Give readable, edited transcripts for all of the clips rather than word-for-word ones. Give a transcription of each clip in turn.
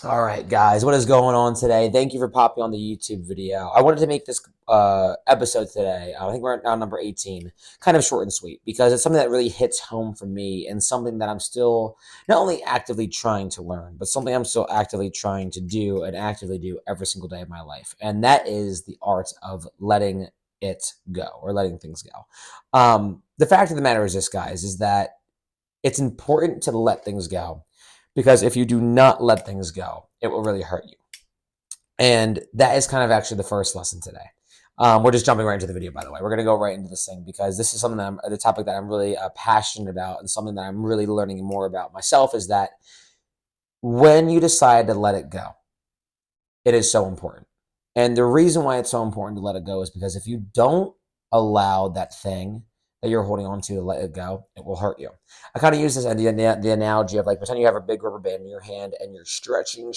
All right, guys, what is going on today? Thank you for popping on the YouTube video. I wanted to make this episode today. I think we're at now number 18, kind of short and sweet because it's something that really hits home for me and something that I'm still not only actively trying to learn, but something I'm still actively trying to do and actively do every single day of my life. And that is the art of letting it go or letting things go. The fact of the matter is this, guys, is that it's important to let things go because if you do not let things go, it will really hurt you. And that is kind of actually the first lesson today. We're just jumping right into the video, by the way. We're going to go right into this thing because this is something that the topic that I'm really passionate about and something that I'm really learning more about myself is that when you decide to let it go, it is so important. And the reason why it's so important to let it go is because if you don't allow that thing that you're holding on to let it go, it will hurt you. I kind of use this the analogy of like pretend you have a big rubber band in your hand and you're stretching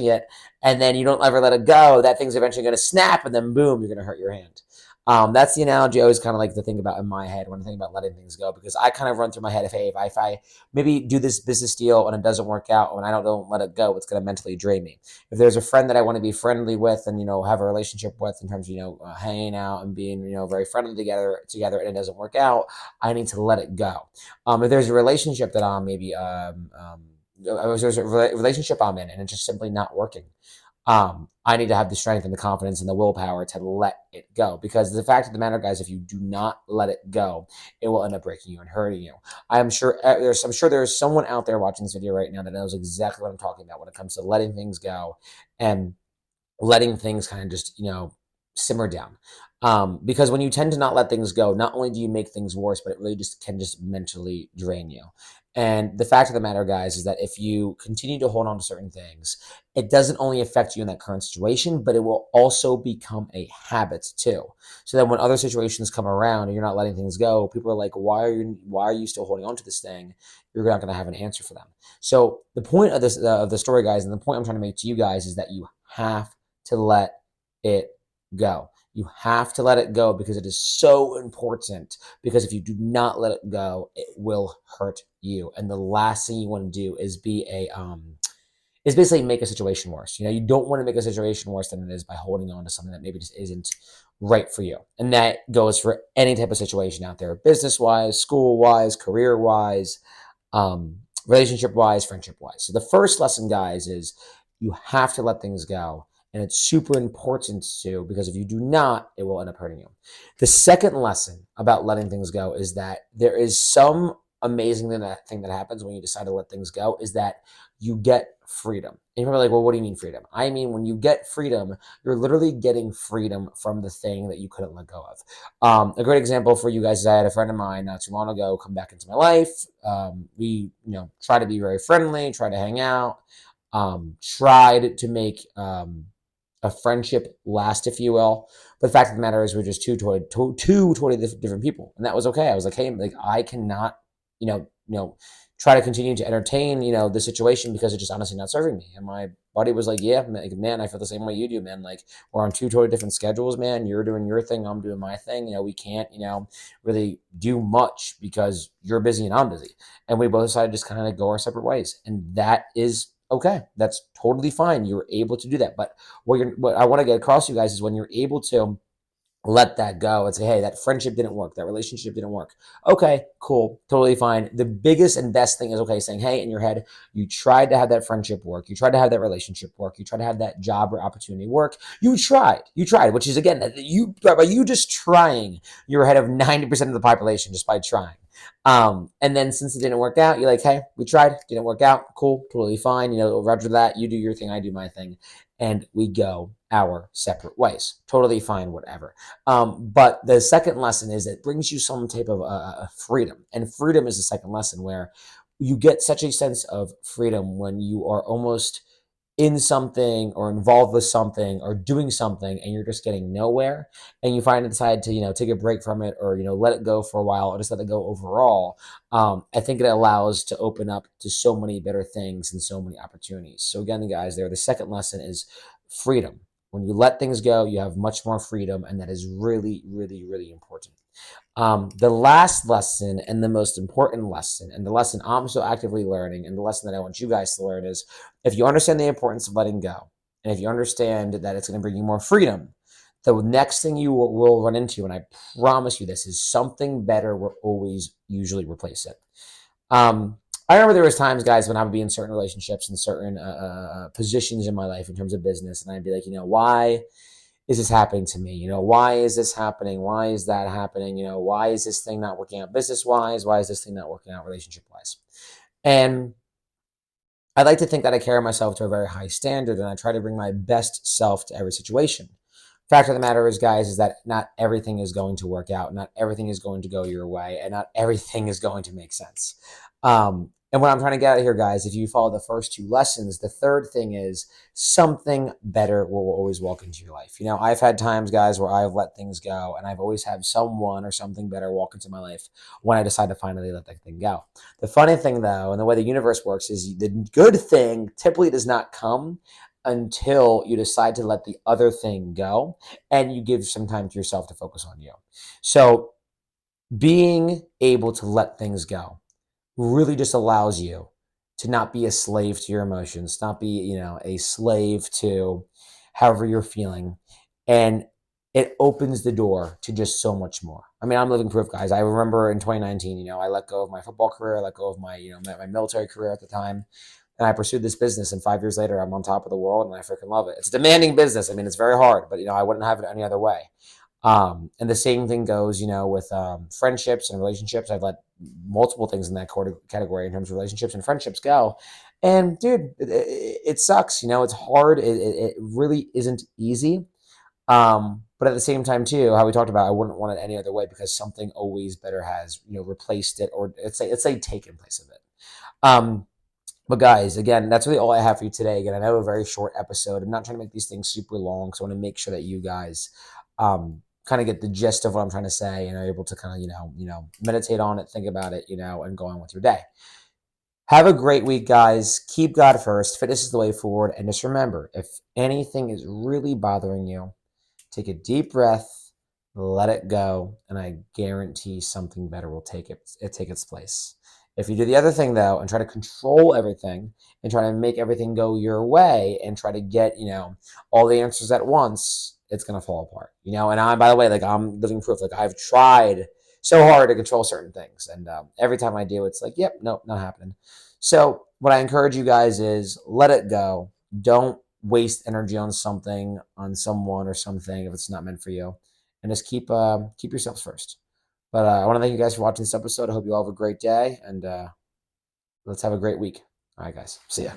it, and then you don't ever let it go. That thing's eventually going to snap, and then boom, you're going to hurt your hand. That's the analogy I always kind of like to think about in my head when I think about letting things go, because I kind of run through my head if I maybe do this business deal and it doesn't work out, and I don't let it go, it's going to mentally drain me. If there's a friend that I want to be friendly with and have a relationship with in terms of hanging out and being very friendly together, and it doesn't work out, I need to let it go. If there's a relationship that I'm maybe if there's a relationship I'm in and it's just simply not working, I need to have the strength and the confidence and the willpower to let it go. Because the fact of the matter, guys, if you do not let it go, it will end up breaking you and hurting you. I'm sure there's someone out there watching this video right now that knows exactly what I'm talking about when it comes to letting things go and letting things kind of just simmer down. Because when you tend to not let things go, not only do you make things worse, but it really just can just mentally drain you. And the fact of the matter, guys, is that if you continue to hold on to certain things, it doesn't only affect you in that current situation, but it will also become a habit too. So that when other situations come around and you're not letting things go, people are like, why are you still holding on to this thing? You're not going to have an answer for them. So the point of this of the story, guys, and the point I'm trying to make to you guys is that you have to let it go. You have to let it go because it is so important. Because if you do not let it go, it will hurt you. And the last thing you want to do is is basically make a situation worse. You don't want to make a situation worse than it is by holding on to something that maybe just isn't right for you. And that goes for any type of situation out there, business wise, school wise, career wise, relationship wise, friendship wise. So the first lesson, guys, is you have to let things go. And it's super important to, because if you do not, it will end up hurting you. The second lesson about letting things go is that there is some amazing thing that happens when you decide to let things go is that you get freedom. And you're like, well, what do you mean freedom? I mean, when you get freedom, you're literally getting freedom from the thing that you couldn't let go of. A great example for you guys is I had a friend of mine not too long ago come back into my life. We, try to be very friendly, try to hang out, tried to make a friendship last, if you will. But the fact of the matter is, we're just two totally different people, and that was okay. I was like, hey, like I cannot, try to continue to entertain, the situation because it's just honestly not serving me. And my buddy was like, yeah, man, I feel the same way you do, man. Like we're on two totally different schedules, man. You're doing your thing, I'm doing my thing. We can't, really do much because you're busy and I'm busy, and we both decided to just kind of go our separate ways, and that is okay. That's totally fine. You're able to do that. But what I want to get across to you guys is when you're able to let that go and say, hey, that friendship didn't work, that relationship didn't work. Okay, cool, totally fine. The biggest and best thing is, okay, saying, hey, in your head, you tried to have that friendship work, you tried to have that relationship work, you tried to have that job or opportunity work. You tried, which is again, by you just trying, you're ahead of 90% of the population just by trying. And then since it didn't work out, you're like, hey, we tried, didn't work out, cool, totally fine. Roger that. You do your thing, I do my thing, and we go our separate ways. Totally fine, whatever. But the second lesson is it brings you some type of freedom, and freedom is the second lesson where you get such a sense of freedom when you are almost in something or involved with something or doing something and you're just getting nowhere, and you finally decide to take a break from it, or let it go for a while, or just let it go overall. I think it allows to open up to so many better things and so many opportunities. So again, guys, the second lesson is freedom. When you let things go, you have much more freedom, and that is really, really, really important. The last lesson and the most important lesson, and the lesson I'm still actively learning, and the lesson that I want you guys to learn is if you understand the importance of letting go, and if you understand that it's going to bring you more freedom, the next thing you will run into, and I promise you this, is something better will always usually replace it. Um, I remember there was times, guys, when I would be in certain relationships and certain positions in my life in terms of business, and I'd be like, why is this happening to me? Why is this happening? Why is that happening? Why is this thing not working out business wise? Why is this thing not working out relationship wise? And I like to think that I carry myself to a very high standard and I try to bring my best self to every situation. Fact of the matter is, guys, is that not everything is going to work out. Not everything is going to go your way, and not everything is going to make sense. And what I'm trying to get out of here, guys, if you follow the first two lessons, the third thing is something better will always walk into your life. I've had times, guys, where I've let things go, and I've always had someone or something better walk into my life when I decide to finally let that thing go. The funny thing, though, and the way the universe works, is the good thing typically does not come until you decide to let the other thing go and you give some time to yourself to focus on you. So, being able to let things go really just allows you to not be a slave to your emotions, not be, a slave to however you're feeling. And it opens the door to just so much more. I mean, I'm living proof, guys. I remember in 2019, I let go of my football career, I let go of my, my military career at the time, and I pursued this business. And 5 years later, I'm on top of the world, and I freaking love it. It's a demanding business. I mean, it's very hard, but I wouldn't have it any other way. And the same thing goes, with friendships and relationships. I've let multiple things in that category in terms of relationships and friendships go. And dude, it sucks. It's hard. It really isn't easy. But at the same time, too, how we talked about, I wouldn't want it any other way because something always better has, replaced it, or let's say taken place of it. Um, but guys, again, that's really all I have for you today. Again, I know a very short episode. I'm not trying to make these things super long, so I want to make sure that you guys kind of get the gist of what I'm trying to say and are able to kind of, meditate on it, think about it, and go on with your day. Have a great week, guys. Keep God first. Fitness is the way forward. And just remember, if anything is really bothering you, take a deep breath, let it go, and I guarantee something better will take its place. If you do the other thing, though, and try to control everything and try to make everything go your way and try to get, all the answers at once, it's going to fall apart. And by the way, like, I'm living proof. Like, I've tried so hard to control certain things. And every time I do, it's like, yep, nope, not happening. So what I encourage you guys is let it go. Don't waste energy on something, on someone or something if it's not meant for you. And just keep yourselves first. But I want to thank you guys for watching this episode. I hope you all have a great day, and let's have a great week. All right, guys. See ya.